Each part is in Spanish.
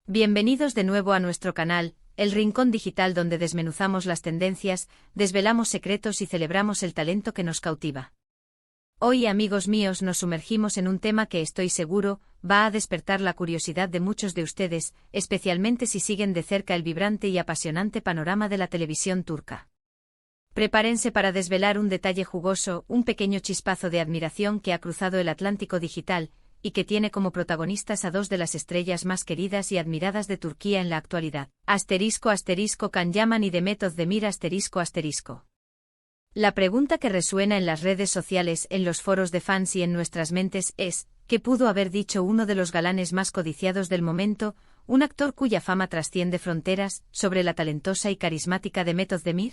Bienvenidos de nuevo a nuestro canal, El Rincón Digital, donde desmenuzamos las tendencias, desvelamos secretos y celebramos el talento que nos cautiva. Hoy, amigos míos, nos sumergimos en un tema que estoy seguro va a despertar la curiosidad de muchos de ustedes, especialmente si siguen de cerca el vibrante y apasionante panorama de la televisión turca. Prepárense para desvelar un detalle jugoso, un pequeño chispazo de admiración que ha cruzado el Atlántico digital, y que tiene como protagonistas a dos de las estrellas más queridas y admiradas de Turquía en la actualidad. Can Yaman y Demet Özdemir. La pregunta que resuena en las redes sociales, en los foros de fans y en nuestras mentes es, ¿qué pudo haber dicho uno de los galanes más codiciados del momento, un actor cuya fama trasciende fronteras, sobre la talentosa y carismática Demet Özdemir?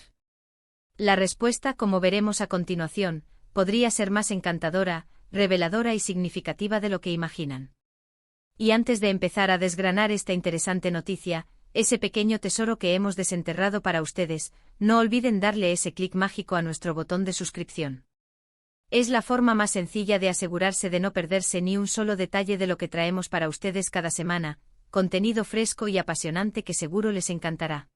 La respuesta, como veremos a continuación, podría ser más encantadora, reveladora y significativa de lo que imaginan. Y antes de empezar a desgranar esta interesante noticia, ese pequeño tesoro que hemos desenterrado para ustedes, no olviden darle ese clic mágico a nuestro botón de suscripción. Es la forma más sencilla de asegurarse de no perderse ni un solo detalle de lo que traemos para ustedes cada semana, contenido fresco y apasionante que seguro les encantará.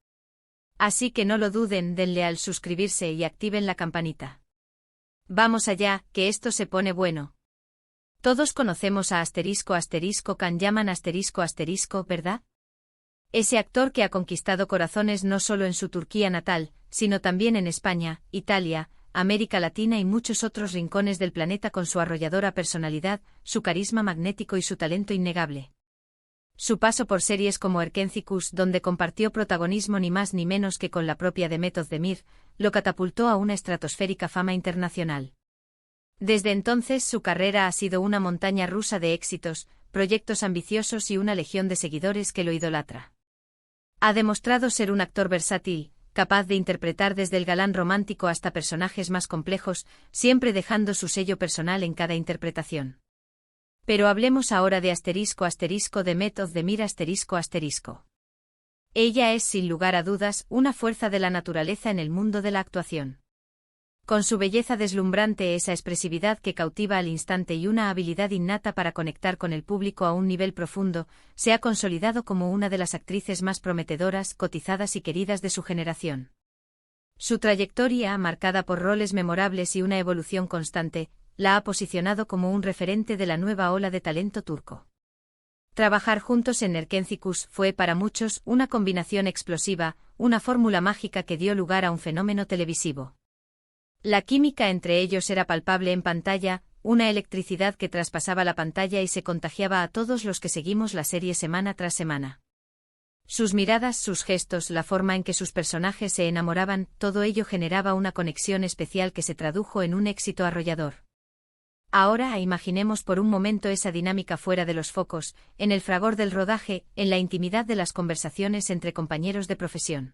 Así que no lo duden, denle al suscribirse y activen la campanita. Vamos allá, que esto se pone bueno. Todos conocemos a Can Yaman ¿verdad? Ese actor que ha conquistado corazones no solo en su Turquía natal, sino también en España, Italia, América Latina y muchos otros rincones del planeta, con su arrolladora personalidad, su carisma magnético y su talento innegable. Su paso por series como Erkencikus, donde compartió protagonismo ni más ni menos que con la propia Demet Özdemir, lo catapultó a una estratosférica fama internacional. Desde entonces su carrera ha sido una montaña rusa de éxitos, proyectos ambiciosos y una legión de seguidores que lo idolatra. Ha demostrado ser un actor versátil, capaz de interpretar desde el galán romántico hasta personajes más complejos, siempre dejando su sello personal en cada interpretación. Pero hablemos ahora de Demet Özdemir. Ella es, sin lugar a dudas, una fuerza de la naturaleza en el mundo de la actuación. Con su belleza deslumbrante, esa expresividad que cautiva al instante y una habilidad innata para conectar con el público a un nivel profundo, se ha consolidado como una de las actrices más prometedoras, cotizadas y queridas de su generación. Su trayectoria, marcada por roles memorables y una evolución constante, la ha posicionado como un referente de la nueva ola de talento turco. Trabajar juntos en Erkencikus fue para muchos una combinación explosiva, una fórmula mágica que dio lugar a un fenómeno televisivo. La química entre ellos era palpable en pantalla, una electricidad que traspasaba la pantalla y se contagiaba a todos los que seguimos la serie semana tras semana. Sus miradas, sus gestos, la forma en que sus personajes se enamoraban, todo ello generaba una conexión especial que se tradujo en un éxito arrollador. Ahora imaginemos por un momento esa dinámica fuera de los focos, en el fragor del rodaje, en la intimidad de las conversaciones entre compañeros de profesión.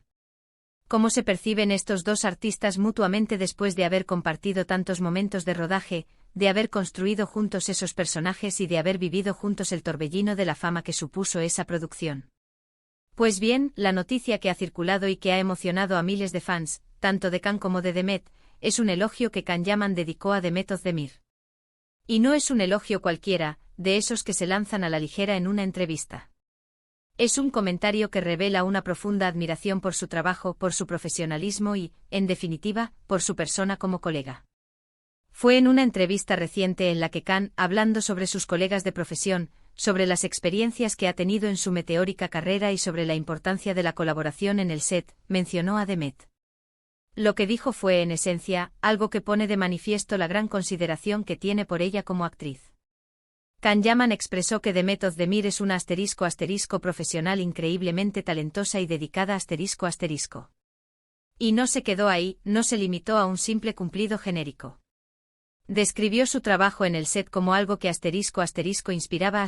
¿Cómo se perciben estos dos artistas mutuamente después de haber compartido tantos momentos de rodaje, de haber construido juntos esos personajes y de haber vivido juntos el torbellino de la fama que supuso esa producción? Pues bien, la noticia que ha circulado y que ha emocionado a miles de fans, tanto de Can como de Demet, es un elogio que Can Yaman dedicó a Demet Özdemir. Y no es un elogio cualquiera, de esos que se lanzan a la ligera en una entrevista. Es un comentario que revela una profunda admiración por su trabajo, por su profesionalismo y, en definitiva, por su persona como colega. Fue en una entrevista reciente en la que Can, hablando sobre sus colegas de profesión, sobre las experiencias que ha tenido en su meteórica carrera y sobre la importancia de la colaboración en el set, mencionó a Demet. Lo que dijo fue, en esencia, algo que pone de manifiesto la gran consideración que tiene por ella como actriz. Can Yaman expresó que Demet Özdemir es una profesional increíblemente talentosa y dedicada Y no se quedó ahí, no se limitó a un simple cumplido genérico. Describió su trabajo en el set como algo que inspiraba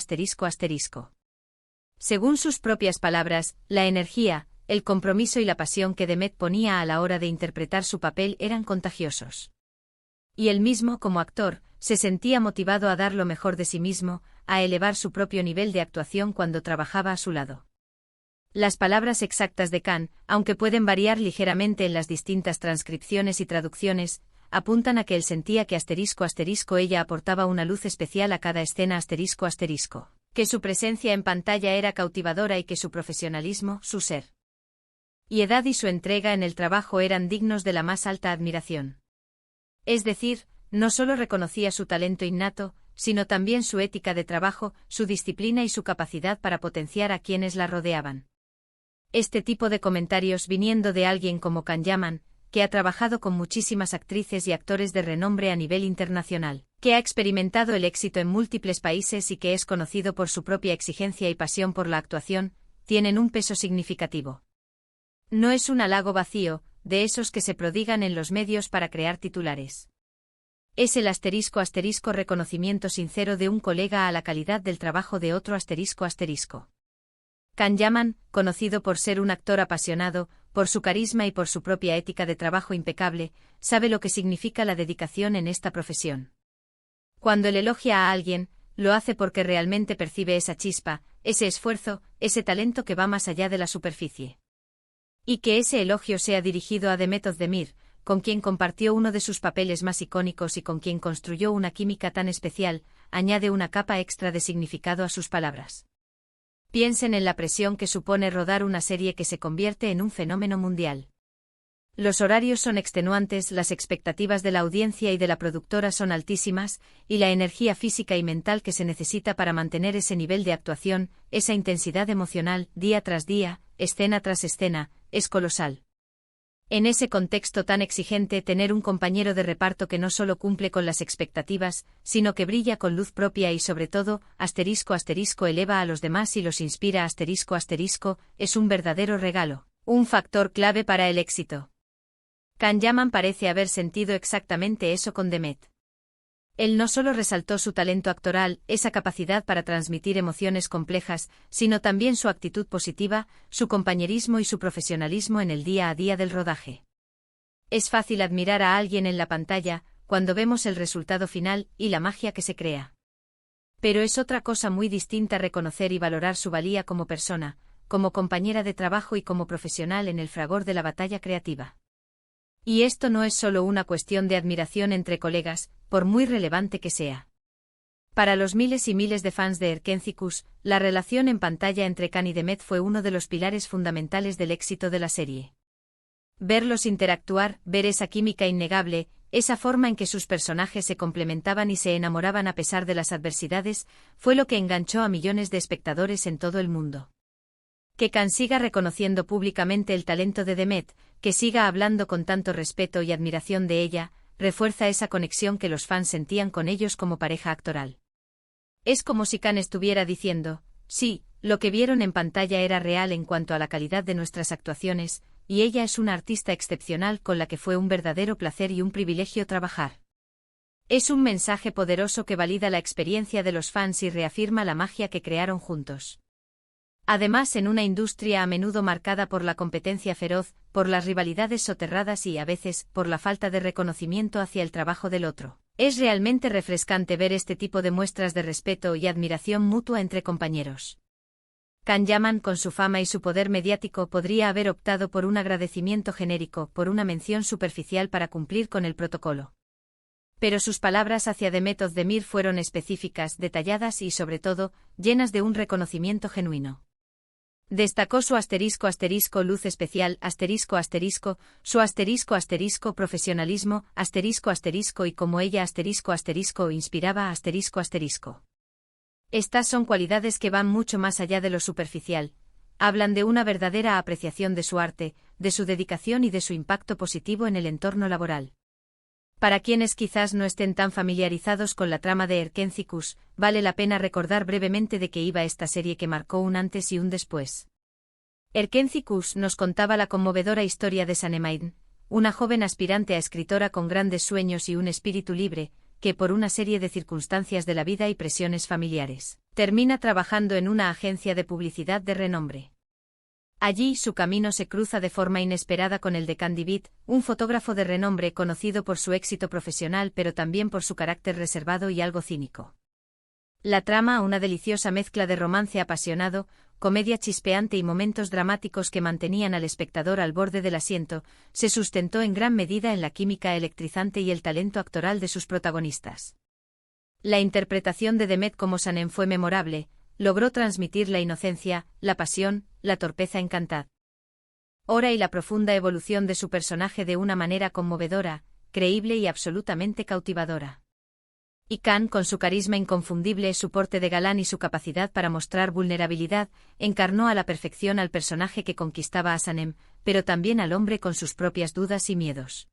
Según sus propias palabras, la energía, el compromiso y la pasión que Demet ponía a la hora de interpretar su papel eran contagiosos. Y él mismo, como actor, se sentía motivado a dar lo mejor de sí mismo, a elevar su propio nivel de actuación cuando trabajaba a su lado. Las palabras exactas de Can, aunque pueden variar ligeramente en las distintas transcripciones y traducciones, apuntan a que él sentía que ella aportaba una luz especial a cada escena que su presencia en pantalla era cautivadora y que su profesionalismo, su ser y edad y su entrega en el trabajo eran dignos de la más alta admiración. Es decir, no solo reconocía su talento innato, sino también su ética de trabajo, su disciplina y su capacidad para potenciar a quienes la rodeaban. Este tipo de comentarios viniendo de alguien como Can Yaman, que ha trabajado con muchísimas actrices y actores de renombre a nivel internacional, que ha experimentado el éxito en múltiples países y que es conocido por su propia exigencia y pasión por la actuación, tienen un peso significativo. No es un halago vacío, de esos que se prodigan en los medios para crear titulares. Es el *** reconocimiento sincero de un colega a la calidad del trabajo de otro ***. Can Yaman, conocido por ser un actor apasionado, por su carisma y por su propia ética de trabajo impecable, sabe lo que significa la dedicación en esta profesión. Cuando él elogia a alguien, lo hace porque realmente percibe esa chispa, ese esfuerzo, ese talento que va más allá de la superficie. Y que ese elogio sea dirigido a Demet Özdemir, con quien compartió uno de sus papeles más icónicos y con quien construyó una química tan especial, añade una capa extra de significado a sus palabras. Piensen en la presión que supone rodar una serie que se convierte en un fenómeno mundial. Los horarios son extenuantes, las expectativas de la audiencia y de la productora son altísimas, y la energía física y mental que se necesita para mantener ese nivel de actuación, esa intensidad emocional, día tras día, escena tras escena, es colosal. En ese contexto tan exigente, tener un compañero de reparto que no solo cumple con las expectativas, sino que brilla con luz propia y sobre todo, *** eleva a los demás y los inspira ***, es un verdadero regalo, un factor clave para el éxito. Can Yaman parece haber sentido exactamente eso con Demet. Él no solo resaltó su talento actoral, esa capacidad para transmitir emociones complejas, sino también su actitud positiva, su compañerismo y su profesionalismo en el día a día del rodaje. Es fácil admirar a alguien en la pantalla, cuando vemos el resultado final y la magia que se crea. Pero es otra cosa muy distinta reconocer y valorar su valía como persona, como compañera de trabajo y como profesional en el fragor de la batalla creativa. Y esto no es solo una cuestión de admiración entre colegas, por muy relevante que sea. Para los miles y miles de fans de Erkenzicus, la relación en pantalla entre Can y Demet fue uno de los pilares fundamentales del éxito de la serie. Verlos interactuar, ver esa química innegable, esa forma en que sus personajes se complementaban y se enamoraban a pesar de las adversidades, fue lo que enganchó a millones de espectadores en todo el mundo. Que Can siga reconociendo públicamente el talento de Demet, que siga hablando con tanto respeto y admiración de ella, refuerza esa conexión que los fans sentían con ellos como pareja actoral. Es como si Can estuviera diciendo, sí, lo que vieron en pantalla era real en cuanto a la calidad de nuestras actuaciones, y ella es una artista excepcional con la que fue un verdadero placer y un privilegio trabajar. Es un mensaje poderoso que valida la experiencia de los fans y reafirma la magia que crearon juntos. Además, en una industria a menudo marcada por la competencia feroz, por las rivalidades soterradas y, a veces, por la falta de reconocimiento hacia el trabajo del otro, es realmente refrescante ver este tipo de muestras de respeto y admiración mutua entre compañeros. Can Yaman, con su fama y su poder mediático, podría haber optado por un agradecimiento genérico, por una mención superficial para cumplir con el protocolo. Pero sus palabras hacia Demet Özdemir fueron específicas, detalladas y, sobre todo, llenas de un reconocimiento genuino. Destacó su *** luz especial, ***, su profesionalismo, *** y como ella inspiraba ***. Estas son cualidades que van mucho más allá de lo superficial, hablan de una verdadera apreciación de su arte, de su dedicación y de su impacto positivo en el entorno laboral. Para quienes quizás no estén tan familiarizados con la trama de Erkenzicus, vale la pena recordar brevemente de qué iba esta serie que marcó un antes y un después. Erkenzicus nos contaba la conmovedora historia de Sanemaiden, una joven aspirante a escritora con grandes sueños y un espíritu libre, que por una serie de circunstancias de la vida y presiones familiares, termina trabajando en una agencia de publicidad de renombre. Allí su camino se cruza de forma inesperada con el de Can Divid, un fotógrafo de renombre conocido por su éxito profesional pero también por su carácter reservado y algo cínico. La trama, una deliciosa mezcla de romance apasionado, comedia chispeante y momentos dramáticos que mantenían al espectador al borde del asiento, se sustentó en gran medida en la química electrizante y el talento actoral de sus protagonistas. La interpretación de Demet como Sanem fue memorable, logró transmitir la inocencia, la pasión, la torpeza en Cantad. Ora y la profunda evolución de su personaje de una manera conmovedora, creíble y absolutamente cautivadora. Y Khan, con su carisma inconfundible, su porte de galán y su capacidad para mostrar vulnerabilidad, encarnó a la perfección al personaje que conquistaba a Sanem, pero también al hombre con sus propias dudas y miedos.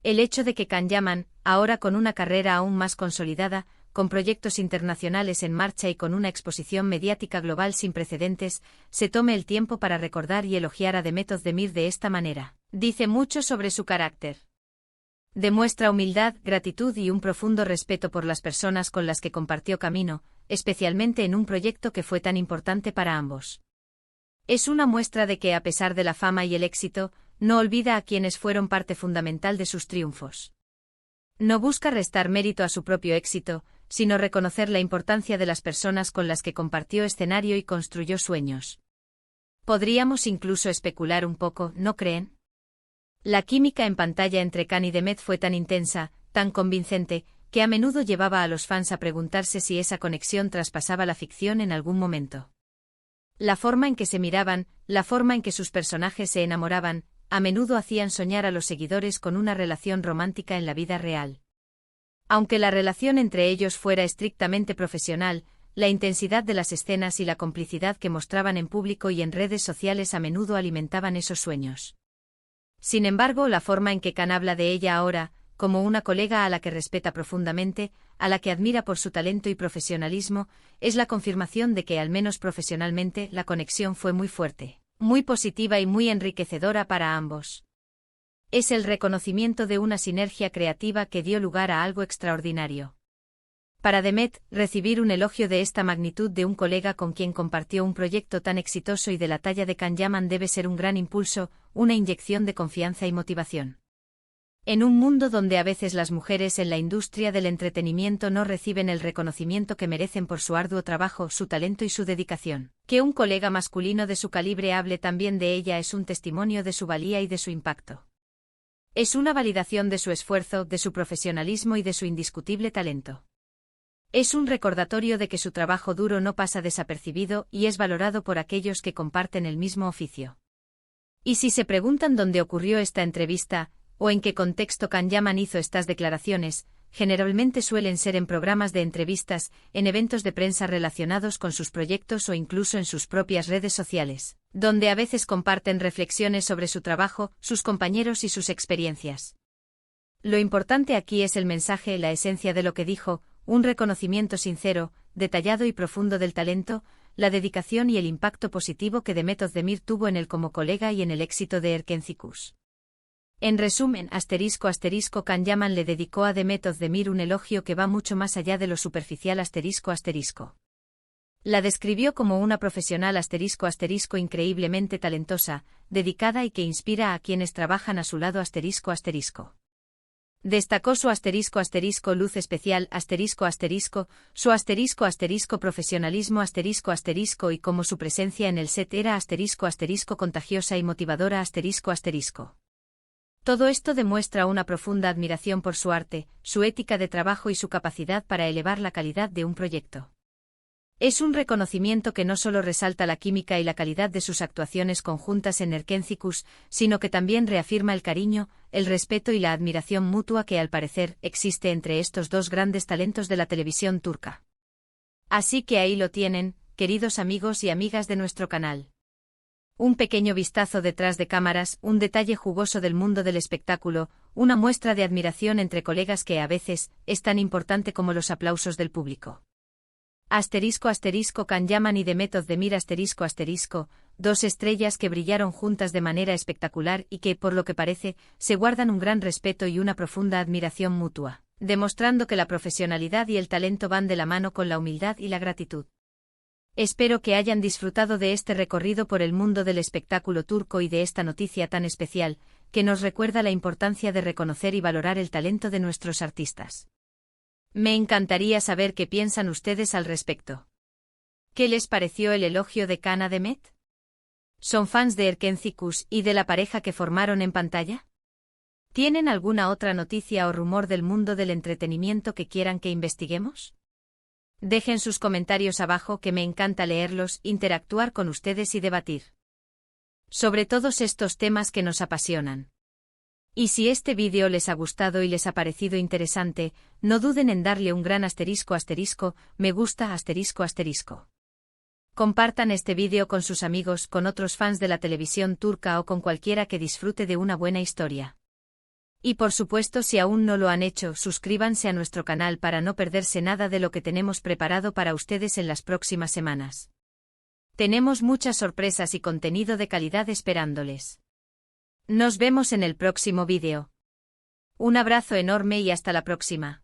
El hecho de que Can Yaman, ahora con una carrera aún más consolidada, con proyectos internacionales en marcha y con una exposición mediática global sin precedentes, se tome el tiempo para recordar y elogiar a Demet Özdemir de esta manera, dice mucho sobre su carácter. Demuestra humildad, gratitud y un profundo respeto por las personas con las que compartió camino, especialmente en un proyecto que fue tan importante para ambos. Es una muestra de que, a pesar de la fama y el éxito, no olvida a quienes fueron parte fundamental de sus triunfos. No busca restar mérito a su propio éxito, sino reconocer la importancia de las personas con las que compartió escenario y construyó sueños. Podríamos incluso especular un poco, ¿no creen? La química en pantalla entre Khan y Demet fue tan intensa, tan convincente, que a menudo llevaba a los fans a preguntarse si esa conexión traspasaba la ficción en algún momento. La forma en que se miraban, la forma en que sus personajes se enamoraban, a menudo hacían soñar a los seguidores con una relación romántica en la vida real. Aunque la relación entre ellos fuera estrictamente profesional, la intensidad de las escenas y la complicidad que mostraban en público y en redes sociales a menudo alimentaban esos sueños. Sin embargo, la forma en que Khan habla de ella ahora, como una colega a la que respeta profundamente, a la que admira por su talento y profesionalismo, es la confirmación de que, al menos profesionalmente, la conexión fue muy fuerte, muy positiva y muy enriquecedora para ambos. Es el reconocimiento de una sinergia creativa que dio lugar a algo extraordinario. Para Demet, recibir un elogio de esta magnitud de un colega con quien compartió un proyecto tan exitoso y de la talla de Can Yaman debe ser un gran impulso, una inyección de confianza y motivación. En un mundo donde a veces las mujeres en la industria del entretenimiento no reciben el reconocimiento que merecen por su arduo trabajo, su talento y su dedicación, que un colega masculino de su calibre hable también de ella es un testimonio de su valía y de su impacto. Es una validación de su esfuerzo, de su profesionalismo y de su indiscutible talento. Es un recordatorio de que su trabajo duro no pasa desapercibido y es valorado por aquellos que comparten el mismo oficio. Y si se preguntan dónde ocurrió esta entrevista, o en qué contexto Can Yaman hizo estas declaraciones, generalmente suelen ser en programas de entrevistas, en eventos de prensa relacionados con sus proyectos o incluso en sus propias redes sociales, donde a veces comparten reflexiones sobre su trabajo, sus compañeros y sus experiencias. Lo importante aquí es el mensaje, la esencia de lo que dijo, un reconocimiento sincero, detallado y profundo del talento, la dedicación y el impacto positivo que Demet Özdemir tuvo en él como colega y en el éxito de Erkenci-Kuş. En resumen, Can Yaman le dedicó a Demet Özdemir un elogio que va mucho más allá de lo superficial La describió como una profesional increíblemente talentosa, dedicada y que inspira a quienes trabajan a su lado Destacó su luz especial su profesionalismo y cómo su presencia en el set era contagiosa y motivadora Todo esto demuestra una profunda admiración por su arte, su ética de trabajo y su capacidad para elevar la calidad de un proyecto. Es un reconocimiento que no solo resalta la química y la calidad de sus actuaciones conjuntas en Erkenci-Kuş, sino que también reafirma el cariño, el respeto y la admiración mutua que al parecer existe entre estos dos grandes talentos de la televisión turca. Así que ahí lo tienen, queridos amigos y amigas de nuestro canal. Un pequeño vistazo detrás de cámaras, un detalle jugoso del mundo del espectáculo, una muestra de admiración entre colegas que a veces es tan importante como los aplausos del público. Can Yaman y Demet Özdemir dos estrellas que brillaron juntas de manera espectacular y que, por lo que parece, se guardan un gran respeto y una profunda admiración mutua, demostrando que la profesionalidad y el talento van de la mano con la humildad y la gratitud. Espero que hayan disfrutado de este recorrido por el mundo del espectáculo turco y de esta noticia tan especial, que nos recuerda la importancia de reconocer y valorar el talento de nuestros artistas. Me encantaría saber qué piensan ustedes al respecto. ¿Qué les pareció el elogio de Khan a Demet? ¿Son fans de Erkenci-Kuş y de la pareja que formaron en pantalla? ¿Tienen alguna otra noticia o rumor del mundo del entretenimiento que quieran que investiguemos? Dejen sus comentarios abajo que me encanta leerlos, interactuar con ustedes y debatir sobre todos estos temas que nos apasionan. Y si este vídeo les ha gustado y les ha parecido interesante, no duden en darle un gran asterisco, me gusta, asterisco. Compartan este vídeo con sus amigos, con otros fans de la televisión turca o con cualquiera que disfrute de una buena historia. Y por supuesto, si aún no lo han hecho, suscríbanse a nuestro canal para no perderse nada de lo que tenemos preparado para ustedes en las próximas semanas. Tenemos muchas sorpresas y contenido de calidad esperándoles. Nos vemos en el próximo vídeo. Un abrazo enorme y hasta la próxima.